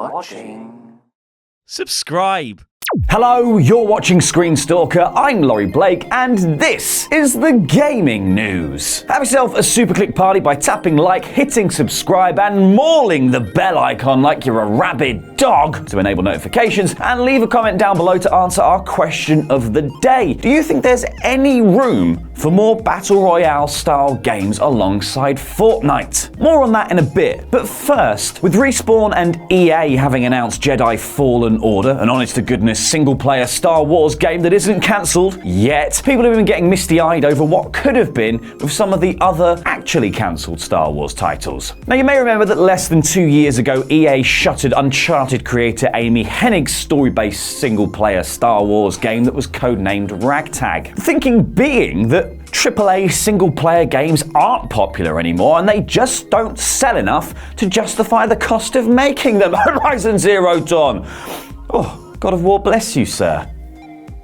watching. Subscribe. Hello, you're watching ScreenStalker, I'm Laurie Blake, and this is the gaming news. Have yourself a super click party by tapping like, hitting subscribe, and mauling the bell icon like you're a rabid dog to enable notifications, and leave a comment down below to answer our question of the day. Do you think there's any room for more Battle Royale style games alongside Fortnite? More on that in a bit, but first, with Respawn and EA having announced Jedi Fallen Order, an honest-to-goodness single-player Star Wars game that isn't cancelled yet, people have been getting misty-eyed over what could have been with some of the other actually cancelled Star Wars titles. Now, you may remember that less than 2 years ago, EA shuttered Uncharted creator Amy Hennig's story-based single-player Star Wars game that was codenamed Ragtag. The thinking being that AAA single-player games aren't popular anymore and they just don't sell enough to justify the cost of making them. Horizon Zero Dawn. Oh, God of War bless you, sir.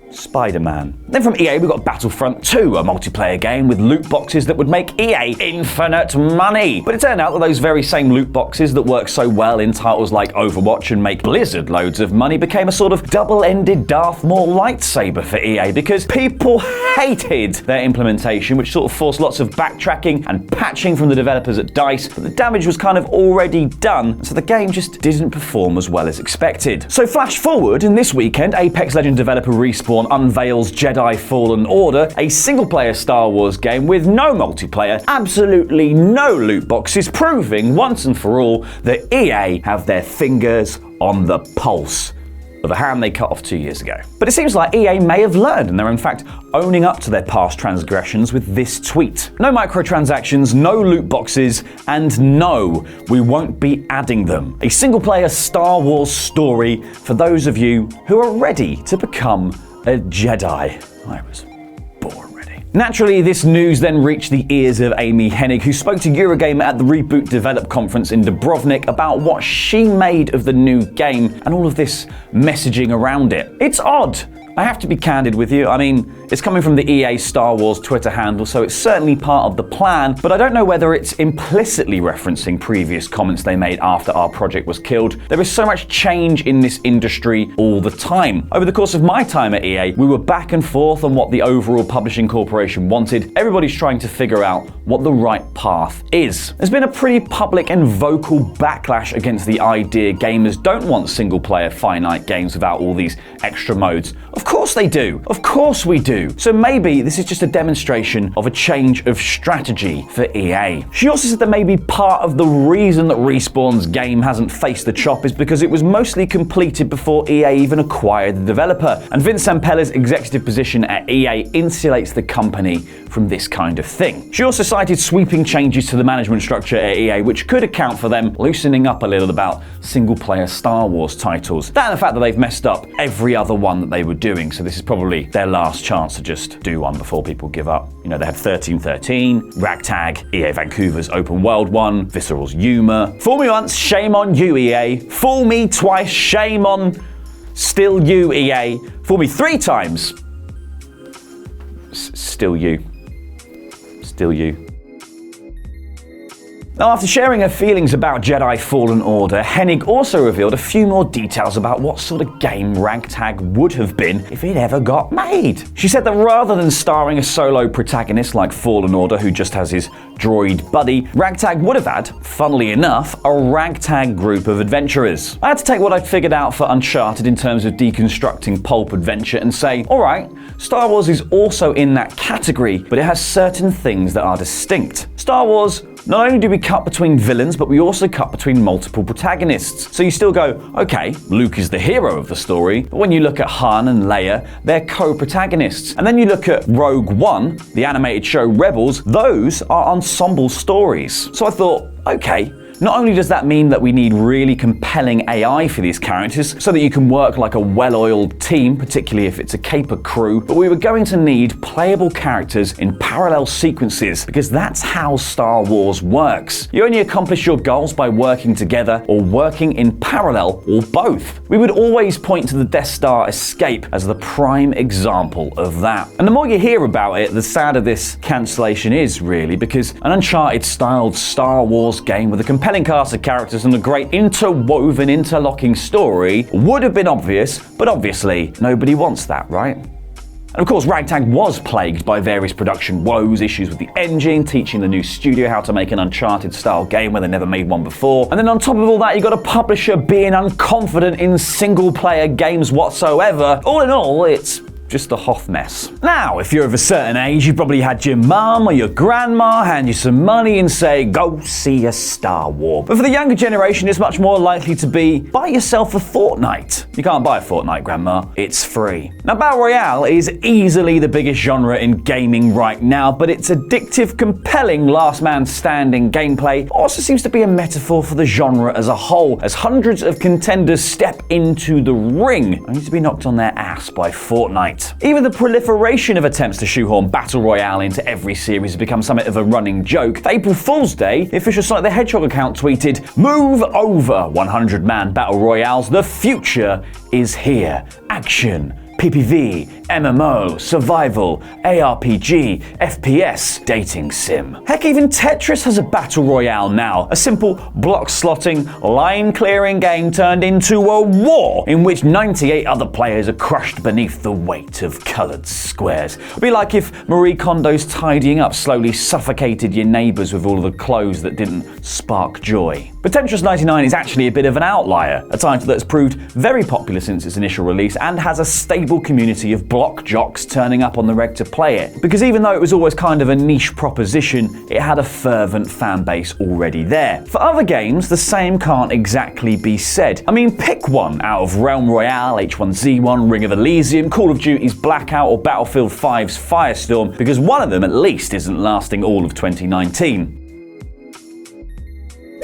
Spider-Man. Then from EA we got Battlefront 2, a multiplayer game with loot boxes that would make EA infinite money. But it turned out that those very same loot boxes that work so well in titles like Overwatch and make Blizzard loads of money became a sort of double-ended Darth Maul lightsaber for EA because people hated their implementation, which sort of forced lots of backtracking and patching from the developers at DICE, but the damage was kind of already done, so the game just didn't perform as well as expected. So flash forward, and this weekend Apex Legends developer Respawn unveils Jedi Fallen Order, a single-player Star Wars game with no multiplayer, absolutely no loot boxes, proving once and for all that EA have their fingers on the pulse of a hand they cut off 2 years ago. But it seems like EA may have learned, and they're in fact owning up to their past transgressions with this tweet. No microtransactions, no loot boxes, and no, we won't be adding them. A single-player Star Wars story for those of you who are ready to become a Jedi. I was born ready. Naturally, this news then reached the ears of Amy Hennig, who spoke to Eurogamer at the Reboot Develop conference in Dubrovnik about what she made of the new game and all of this messaging around it. It's odd. I have to be candid with you. I mean, it's coming from the EA Star Wars Twitter handle, so it's certainly part of the plan, but I don't know whether it's implicitly referencing previous comments they made after our project was killed. There is so much change in this industry all the time. Over the course of my time at EA, we were back and forth on what the overall publishing corporation wanted. Everybody's trying to figure out what the right path is. There's been a pretty public and vocal backlash against the idea gamers don't want single-player finite games without all these extra modes. Of course they do. Of course we do. So maybe this is just a demonstration of a change of strategy for EA. She also said that maybe part of the reason that Respawn's game hasn't faced the chop is because it was mostly completed before EA even acquired the developer. And Vince Zampella's executive position at EA insulates the company from this kind of thing. She also cited sweeping changes to the management structure at EA, which could account for them loosening up a little about single-player Star Wars titles. That and the fact that they've messed up every other one that they were doing, so this is probably their last chance to just do one before people give up. You know, they had 1313, Ragtag, EA Vancouver's open world one, Visceral's Yuma. Fool me once, shame on you, EA. Fool me twice, shame on still you, EA. Fool me 3 times, still you. Still you. Now, after sharing her feelings about Jedi Fallen Order, Hennig also revealed a few more details about what sort of game Ragtag would have been if it ever got made. She said that rather than starring a solo protagonist like Fallen Order who just has his droid buddy, Ragtag would have had, funnily enough, a ragtag group of adventurers. I had to take what I'd figured out for Uncharted in terms of deconstructing pulp adventure and say, alright, Star Wars is also in that category, but it has certain things that are distinct. Star Wars, not only do we cut between villains, but we also cut between multiple protagonists. So you still go, okay, Luke is the hero of the story, but when you look at Han and Leia, they're co-protagonists. And then you look at Rogue One, the animated show Rebels, those are ensemble stories. So I thought, okay, not only does that mean that we need really compelling AI for these characters so that you can work like a well-oiled team, particularly if it's a caper crew, but we were going to need playable characters in parallel sequences because that's how Star Wars works. You only accomplish your goals by working together or working in parallel or both. We would always point to the Death Star escape as the prime example of that. And the more you hear about it, the sadder this cancellation is really, because an Uncharted-styled Star Wars game with a compelling compelling cast of characters and a great interwoven, interlocking story would have been obvious, but obviously nobody wants that, right? And of course, Ragtag was plagued by various production woes, issues with the engine, teaching the new studio how to make an Uncharted-style game where they never made one before. And then on top of all that, you got a publisher being unconfident in single-player games whatsoever. All in all, it's just a hot mess. Now, if you're of a certain age, you probably had your mum or your grandma hand you some money and say, go see a Star Wars. But for the younger generation, it's much more likely to be, buy yourself a Fortnite. You can't buy a Fortnite, Grandma. It's free. Now, Battle Royale is easily the biggest genre in gaming right now, but its addictive, compelling last man standing gameplay also seems to be a metaphor for the genre as a whole, as hundreds of contenders step into the ring only to be knocked on their ass by Fortnite. Even the proliferation of attempts to shoehorn Battle Royale into every series has become something of a running joke. For April Fool's Day, the official Sonic the Hedgehog account tweeted, "Move over 100-man Battle Royales, the future is here. Action, PPV, MMO, survival, ARPG, FPS, dating sim. Heck, even Tetris has a battle royale now. A simple block-slotting, line-clearing game turned into a war in which 98 other players are crushed beneath the weight of coloured squares. It'd be like if Marie Kondo's tidying up slowly suffocated your neighbours with all of the clothes that didn't spark joy. But Tetris 99 is actually a bit of an outlier, a title that's proved very popular since its initial release and has a stable community of block jocks turning up on the reg to play it. Because even though it was always kind of a niche proposition, it had a fervent fan base already there. For other games, the same can't exactly be said. I mean, pick one out of Realm Royale, H1Z1, Ring of Elysium, Call of Duty's Blackout, or Battlefield 5's Firestorm, because one of them at least isn't lasting all of 2019.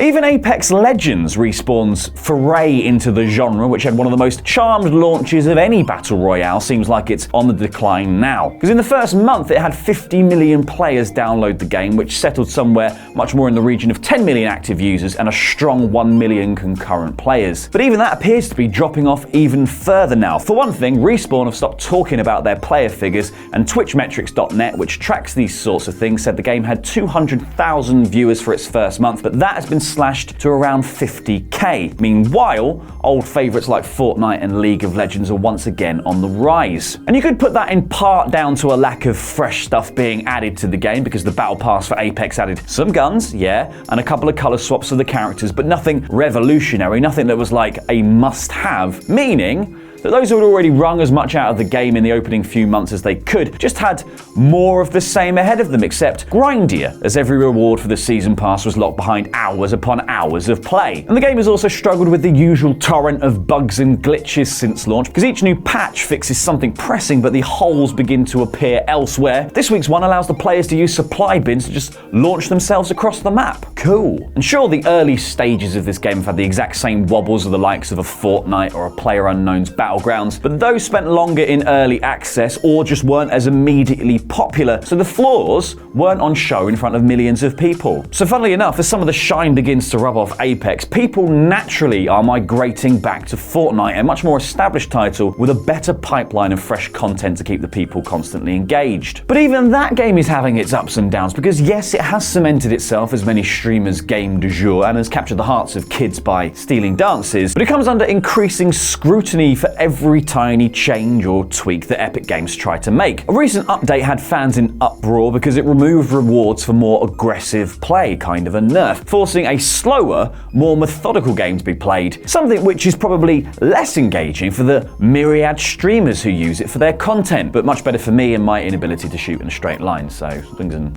Even Apex Legends Respawn's foray into the genre, which had one of the most charmed launches of any battle royale, seems like it's on the decline now. Because in the first month it had 50 million players download the game, which settled somewhere much more in the region of 10 million active users and a strong 1 million concurrent players. But even that appears to be dropping off even further now. For one thing, Respawn have stopped talking about their player figures, and TwitchMetrics.net, which tracks these sorts of things, said the game had 200,000 viewers for its first month, but that has been slashed to around 50k. Meanwhile, old favourites like Fortnite and League of Legends are once again on the rise. And you could put that in part down to a lack of fresh stuff being added to the game, because the Battle Pass for Apex added some guns, yeah, and a couple of colour swaps for the characters, but nothing revolutionary, nothing that was like a must-have, meaning that those who had already wrung as much out of the game in the opening few months as they could just had more of the same ahead of them, except grindier, as every reward for the season pass was locked behind hours upon hours of play. And the game has also struggled with the usual torrent of bugs and glitches since launch, because each new patch fixes something pressing, but the holes begin to appear elsewhere. This week's one allows the players to use supply bins to just launch themselves across the map. Cool. And sure, the early stages of this game have had the exact same wobbles of the likes of a Fortnite or a PlayerUnknown's Battlegrounds, but those spent longer in early access or just weren't as immediately popular, so the flaws weren't on show in front of millions of people. So funnily enough, as some of the shine begins to rub off Apex, people naturally are migrating back to Fortnite, a much more established title with a better pipeline of fresh content to keep the people constantly engaged. But even that game is having its ups and downs, because yes, it has cemented itself as many streamers' game du jour and has captured the hearts of kids by stealing dances, but it comes under increasing scrutiny for every tiny change or tweak that Epic Games try to make. A recent update had fans in uproar because it removed rewards for more aggressive play, kind of a nerf, forcing a slower, more methodical game to be played, something which is probably less engaging for the myriad streamers who use it for their content, but much better for me and my inability to shoot in a straight line, so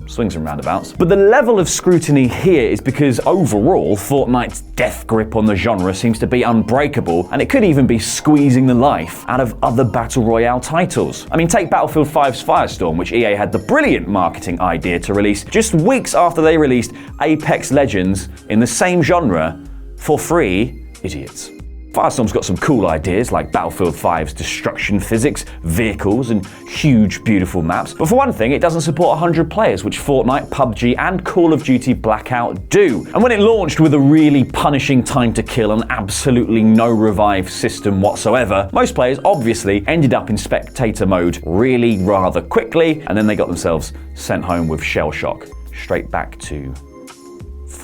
swings and roundabouts. But the level of scrutiny here is because overall, Fortnite's death grip on the genre seems to be unbreakable, and it could even be squeezing the life out of other Battle Royale titles. I mean, take Battlefield 5's Firestorm, which EA had the brilliant marketing idea to release just weeks after they released Apex Legends in the same genre for free. Idiots. Firestorm's got some cool ideas like Battlefield 5's destruction physics, vehicles, and huge, beautiful maps. But for one thing, it doesn't support 100 players, which Fortnite, PUBG, and Call of Duty Blackout do. And when it launched with a really punishing time to kill and absolutely no revive system whatsoever, most players obviously ended up in spectator mode really rather quickly, and then they got themselves sent home with shell shock, straight back to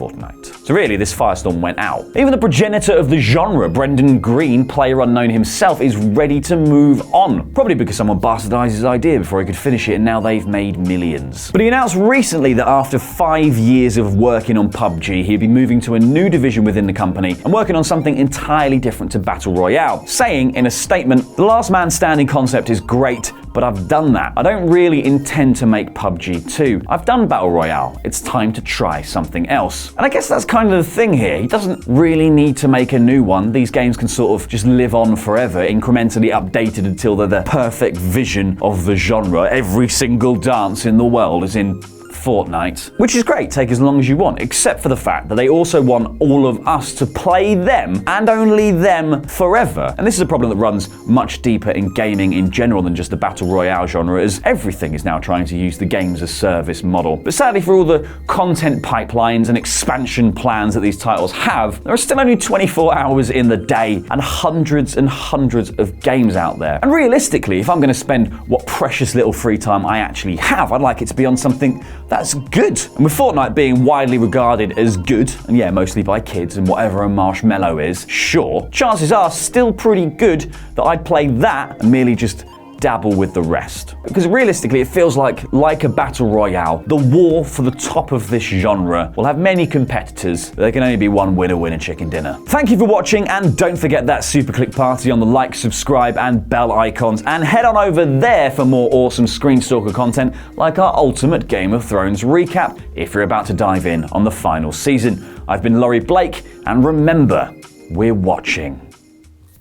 Fortnite. So really, this firestorm went out. Even the progenitor of the genre, Brendan Green, player unknown himself, is ready to move on. Probably because someone bastardized his idea before he could finish it, and now they've made millions. But he announced recently that after 5 years of working on PUBG, he'd be moving to a new division within the company and working on something entirely different to Battle Royale, saying in a statement, "The last man standing concept is great, but I've done that. I don't really intend to make PUBG 2. I've done Battle Royale. It's time to try something else." And I guess that's kind of the thing here. He doesn't really need to make a new one. These games can sort of just live on forever, incrementally updated until they're the perfect vision of the genre. Every single dance in the world is in Fortnite, which is great, take as long as you want, except for the fact that they also want all of us to play them and only them forever. And this is a problem that runs much deeper in gaming in general than just the Battle Royale genre, as everything is now trying to use the games as service model. But sadly, for all the content pipelines and expansion plans that these titles have, there are still only 24 hours in the day and hundreds of games out there. And realistically, if I'm going to spend what precious little free time I actually have, I'd like it to be on something that's good. And with Fortnite being widely regarded as good, and yeah, mostly by kids and whatever a marshmallow is, sure, chances are still pretty good that I'd play that and merely just dabble with the rest. Because realistically, it feels like a Battle Royale, the war for the top of this genre will have many competitors, but there can only be one winner chicken dinner. Thank you for watching, and don't forget that super click party on the like, subscribe, and bell icons, and head on over there for more awesome ScreenStalker content like our ultimate Game of Thrones recap if you're about to dive in on the final season. I've been Laurie Blake, and remember, we're watching.